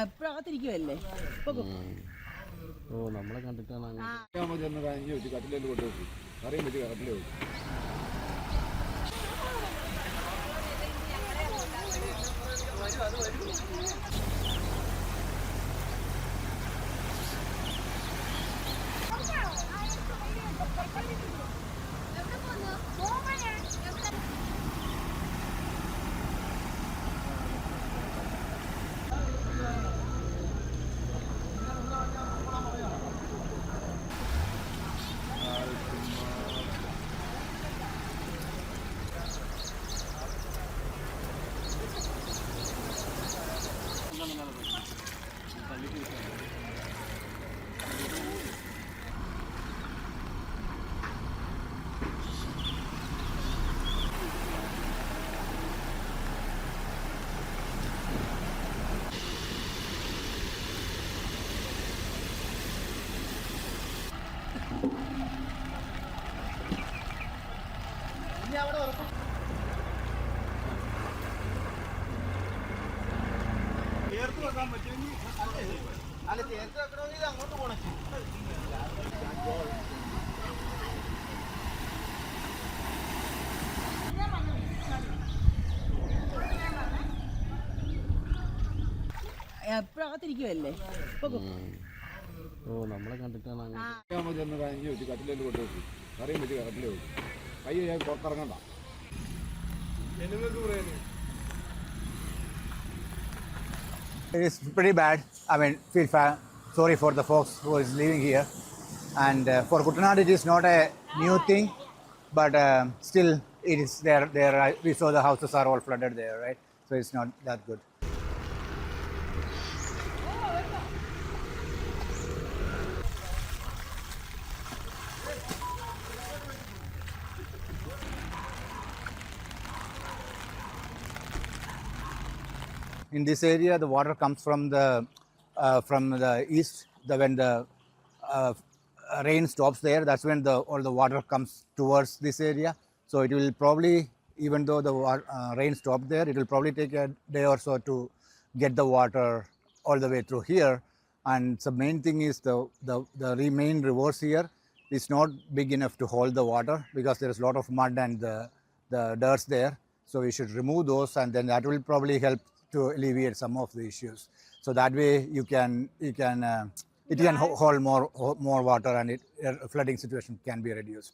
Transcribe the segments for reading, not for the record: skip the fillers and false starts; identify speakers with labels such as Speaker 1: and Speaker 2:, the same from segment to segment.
Speaker 1: എപ്പോഴകത്തിരിക്കുവല്ലേ
Speaker 2: ഓ നമ്മളെ കണ്ടിട്ടാണ്
Speaker 3: കട്ടിലേക്ക് കൊണ്ടുപോയി അറിയാൻ പറ്റി കട്ടിലേ അങ്ങോട്ട് പോണേ
Speaker 1: എപ്പോഴകത്തിരിക്കുവല്ലേ
Speaker 2: ഓ നമ്മളെ കണ്ടിട്ടാണ്
Speaker 3: കട്ടിലേക്ക് കൊണ്ടുപോയി അറിയാൻ പറ്റി കട്ടിലേ കൈ പുറത്തിറങ്ങണ്ട
Speaker 4: It's pretty bad. I mean, feel sorry for the folks who is living here. And for Kuttanad, it is not a new thing, but still, it is there. We saw the houses are all flooded there, right? So it's not that good. In this area, the water comes from the east. When the rain stops there, that's when all the water comes towards this area. So it will probably, even though the rain stopped there, it will probably take a day or so to get the water all the way through here. And the main thing is the main reverse here is not big enough to hold the water because there is a lot of mud and the dirt there. So we should remove those, and then that will probably help to alleviate some of the issues. So that way it can hold more water, and flooding situation can be reduced.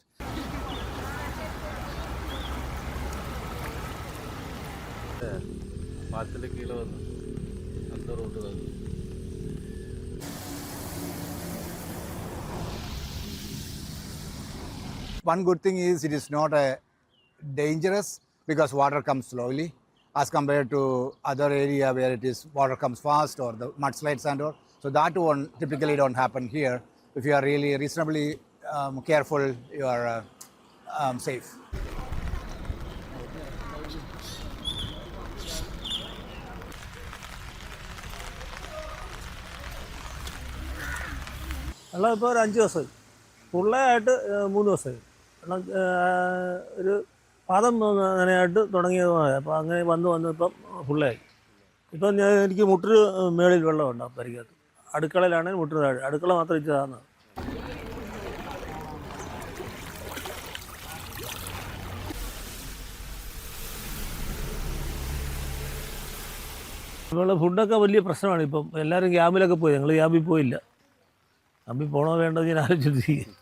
Speaker 4: One good thing is it is not dangerous because water comes slowly, as compared to other area where water comes fast or the mudslides and all. So that one typically don't happen here. If you are really reasonably careful, you are safe.
Speaker 5: വെള്ളം ഇപ്പോൾ ഒരു 5 ദിവസമായി, ഫുള്ളായിട്ട് 3 ദിവസമായി. വെള്ളം ഒരു പാദം നനയായിട്ട് തുടങ്ങിയതുമായ അപ്പോൾ അങ്ങനെ വന്ന് ഇപ്പം ഫുള്ളായി. ഇപ്പം എനിക്ക് മുട്ടിന് മേളിൽ വെള്ളമുണ്ട് ആ പരിക്കകത്ത്. അടുക്കളയിലാണെങ്കിൽ മുട്ടിന് താഴെ, അടുക്കള മാത്രം ഇച്ചതാണ്. ഇപ്പോൾ ഫുഡൊക്കെ വലിയ പ്രശ്നമാണ്. ഇപ്പം എല്ലാവരും ക്യാമ്പിലൊക്കെ പോയി, ഞങ്ങൾ ക്യാമ്പിൽ പോയില്ല. ക്യാമ്പിൽ പോകണോ വേണ്ടത് ഞാൻ ആലോചിച്ചിരിക്കും.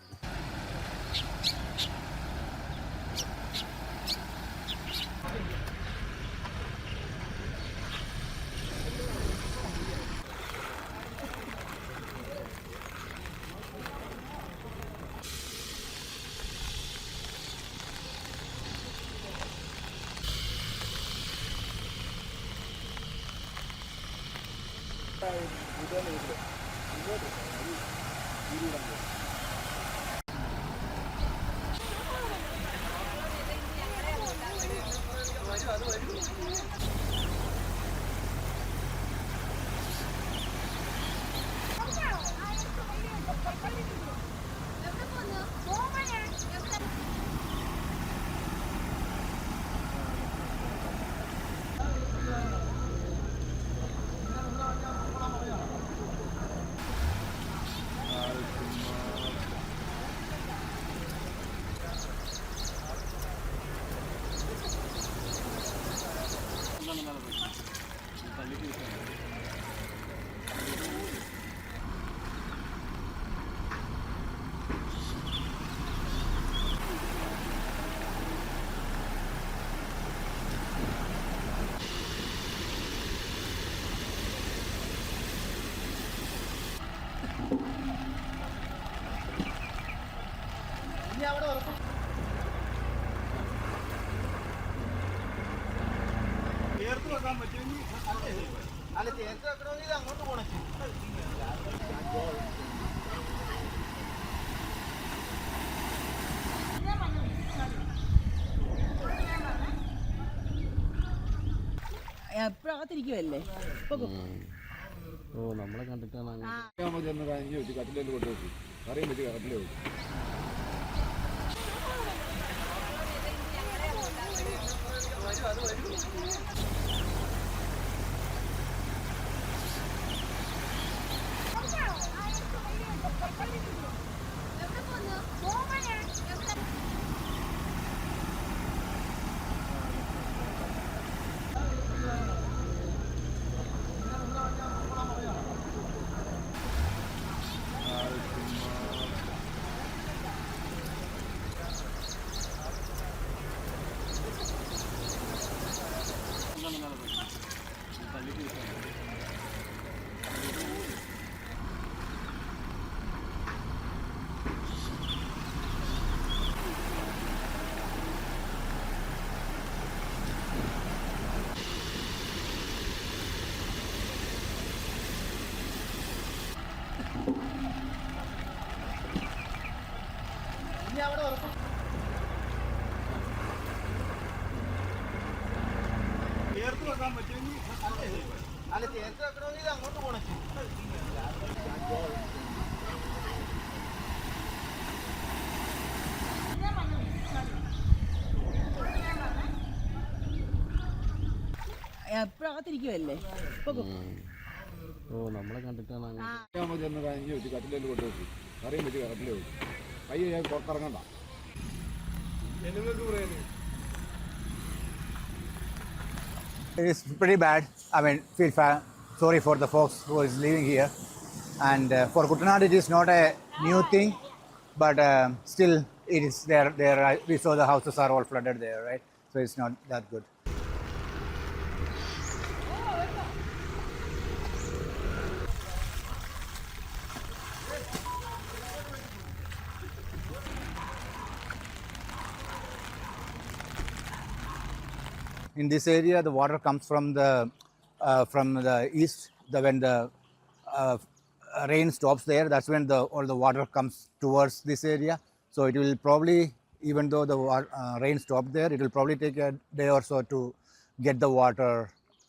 Speaker 1: എപ്പോഴും അകത്തിരിക്കുവല്ലേ
Speaker 2: ഓ നമ്മളെ കണ്ടിട്ടാണ് അങ്ങനെ
Speaker 3: നമ്മൾ ചെന്ന് കഞ്ഞി വെച്ച് കട്ടിലേക്ക് കൊണ്ടുവച്ചു കറിയും വെച്ച് കട്ടിലേ വെച്ചു
Speaker 1: എപ്പോഴും അകത്തിരിക്കുവല്ലേ
Speaker 2: ഓ നമ്മളെ കണ്ടിട്ടാണ് അങ്ങനെ
Speaker 3: നമ്മൾ ചെന്ന് കഞ്ഞി വെച്ച് കട്ടിലേക്ക് കൊണ്ടുവച്ചു കറിയും വെച്ച് കട്ടിലേ വെച്ചു കൈ ഞാൻ പുറത്തിറങ്ങണ്ട
Speaker 4: It's pretty bad. I mean, feel sorry for the folks who is living here. And for Kuttanad, it is not a new thing, but still, it is there. We saw the houses are all flooded there, right? So it's not that good. In this area, the water comes from the east. When the rain stops there, that's when all the water comes towards this area. So it will probably, even though the rain stopped there, it will probably take a day or so to get the water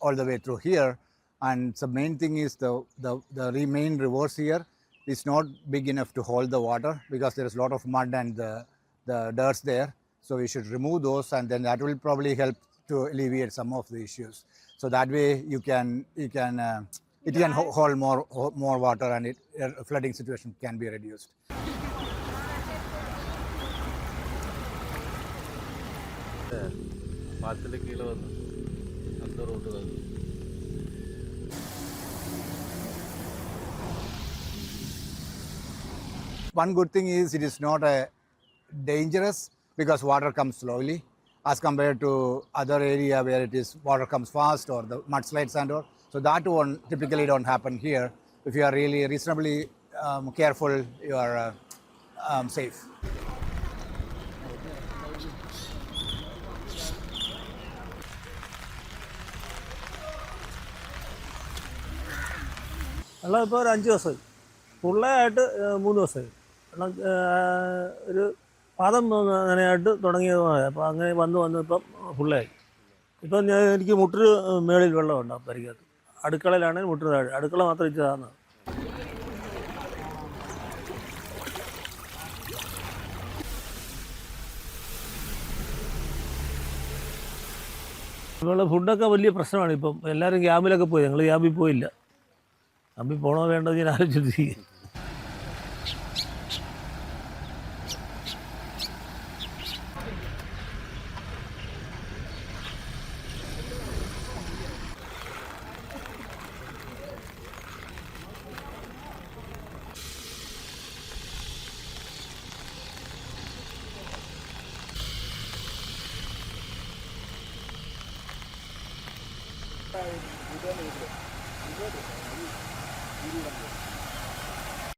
Speaker 4: all the way through here. And the main thing is the main reverse here is not big enough to hold the water because there is a lot of mud and the dirt there. So we should remove those, and then that will probably help to alleviate some of the issues. So that way it can hold more water, and flooding situation can be reduced.
Speaker 2: പാലത്തിൻ്റെ കീഴിൽ വന്ന് അടുത്ത root തന്നു
Speaker 4: One good thing is it is not dangerous because water comes slowly as compared to other area where water comes fast or the mudslides and all. So that one typically don't happen here. If you are really reasonably careful, you are safe.
Speaker 5: വെള്ളം ഇപ്പോൾ ഒരു 5 ദിവസമായി, ഫുള്ളായിട്ട് 3 ദിവസമായി. വെള്ളം ഒരു പാദം നനയായിട്ട് തുടങ്ങിയതുമാണ്. അപ്പോൾ അങ്ങനെ വന്ന് ഇപ്പം ഫുള്ളായി. ഇപ്പം എനിക്ക് മുട്ടിന് മേളിൽ വെള്ളമുണ്ട് ആ പരിക്കകത്ത്. അടുക്കളയിലാണെങ്കിൽ മുട്ടിന് താഴെ, അടുക്കള മാത്രം ഇച്ചതാണ്. ഇപ്പോൾ ഫുഡൊക്കെ വലിയ പ്രശ്നമാണ്. ഇപ്പം എല്ലാവരും ക്യാമ്പിലൊക്കെ പോയി, ഞങ്ങൾ ക്യാമ്പിൽ പോയില്ല. ക്യാമ്പിൽ പോകണോ വേണ്ടോ ഞാൻ ആലോചിച്ചിരിക്കും.